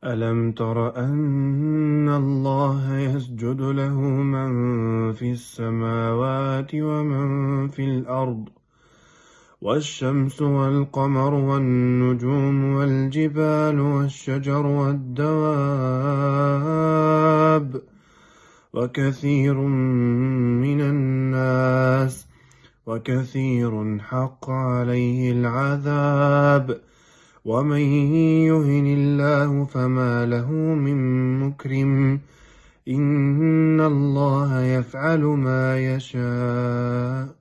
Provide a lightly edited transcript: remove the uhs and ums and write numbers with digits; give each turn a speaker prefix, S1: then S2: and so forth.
S1: ألم تر أن الله يسجد له من في السماوات ومن في الأرض والشمس والقمر والنجوم والجبال والشجر والدواب وكثير حق عليه العذاب ومن يهن الله فما له من مكرم إن الله يفعل ما يشاء